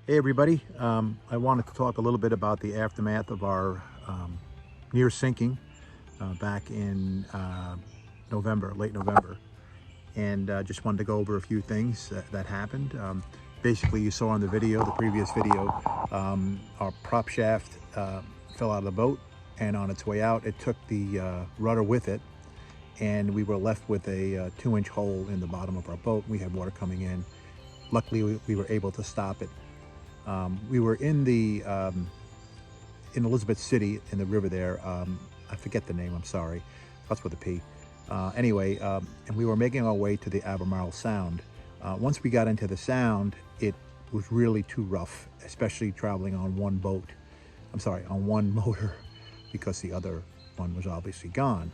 Hey everybody, I wanted to talk a little bit about the aftermath of our near sinking back in November, late November, and just wanted to go over a few things that happened. Basically, you saw in the video, the previous video, our prop shaft fell out of the boat, and on its way out, it took the rudder with it, and we were left with a 2-inch hole in the bottom of our boat. We had water coming in. Luckily, we were able to stop it. We were in Elizabeth City in the river there. I forget the name, I'm sorry. That's with a P. Anyway, and we were making our way to the Albemarle Sound. Once we got into the Sound, it was really too rough, especially traveling on one boat. I'm sorry, on one motor, because the other one was obviously gone.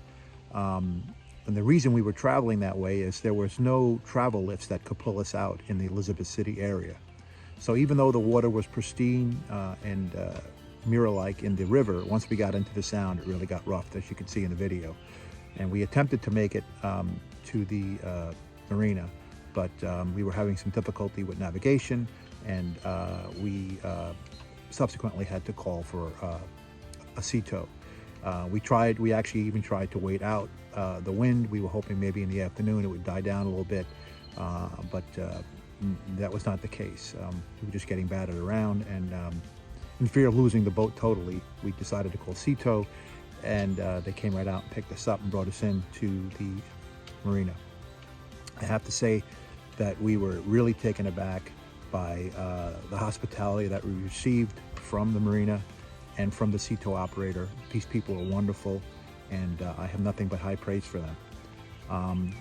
And the reason we were traveling that way is there was no travel lifts that could pull us out in the Elizabeth City area. So even though the water was pristine and mirror-like in the river, once we got into the Sound, it really got rough, as you can see in the video. And we attempted to make it to the marina, but we were having some difficulty with navigation, and we subsequently had to call for a sea tow. We actually even tried to wait out the wind. We were hoping maybe in the afternoon it would die down a little bit, but that was not the case. We were just getting battered around, and in fear of losing the boat totally, we decided to call Sea Tow, and they came right out and picked us up and brought us in to the marina. I have to say that we were really taken aback by the hospitality that we received from the marina and from the Sea Tow operator. These people are wonderful, and I have nothing but high praise for them.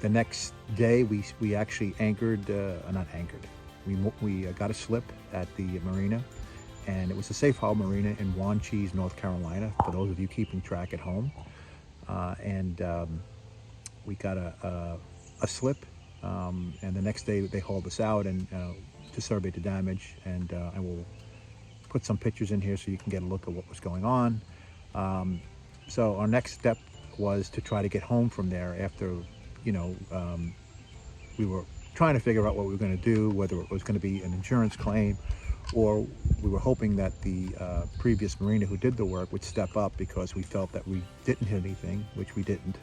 The next day, we actually anchored, not anchored, we got a slip at the marina, and it was a Safe Haul Marina in Wanchese, North Carolina, for those of you keeping track at home. We got a slip, and the next day they hauled us out and to survey the damage, and I will put some pictures in here so you can get a look at what was going on. So our next step was to try to get home from there after, we were trying to figure out what we were going to do, whether it was going to be an insurance claim, or we were hoping that the previous marina who did the work would step up, because we felt that we didn't hit anything, which we didn't,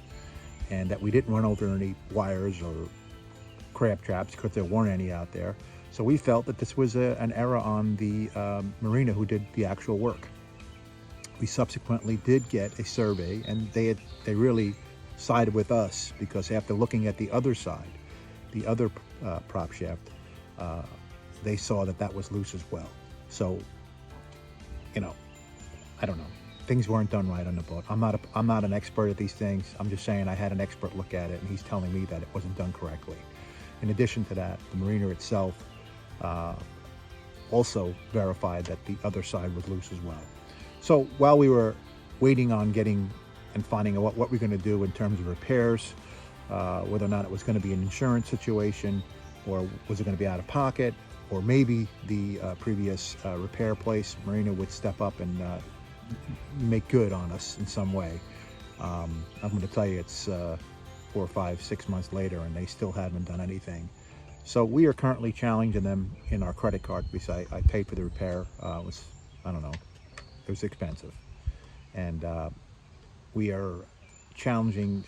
and that we didn't run over any wires or crab traps, because there weren't any out there. So we felt that this was an error on the marina who did the actual work. We subsequently did get a survey, and they really sided with us, because after looking at the other side, the other prop shaft, they saw that that was loose as well. So, I don't know. Things weren't done right on the boat. I'm not an expert at these things. I'm just saying I had an expert look at it, and he's telling me that it wasn't done correctly. In addition to that, the marina itself also verified that the other side was loose as well. So while we were waiting on getting and finding out what we're going to do in terms of repairs, whether or not it was going to be an insurance situation, or was it going to be out of pocket, or maybe the previous repair place, marina, would step up and make good on us in some way. I'm going to tell you, it's 4, 5, 6 months later, and they still haven't done anything. So we are currently challenging them in our credit card, because I paid for the repair. It was, I don't know, it was expensive. And we are challenging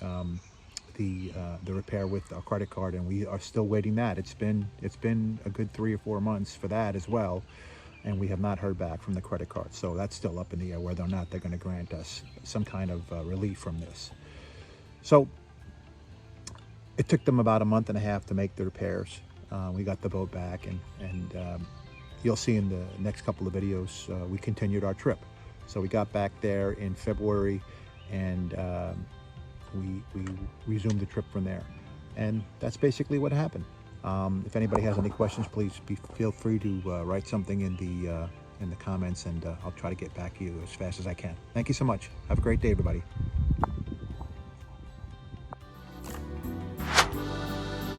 the repair with our credit card, and we are still waiting that. It's been a good 3 or 4 months for that as well, and we have not heard back from the credit card. So that's still up in the air whether or not they're going to grant us some kind of relief from this. So it took them about a month and a half to make the repairs. We got the boat back, and you'll see in the next couple of videos, we continued our trip. So we got back there in February, and we resumed the trip from there. And that's basically what happened. If anybody has any questions, please feel free to write something in the comments, and I'll try to get back to you as fast as I can. Thank you so much. Have a great day, everybody.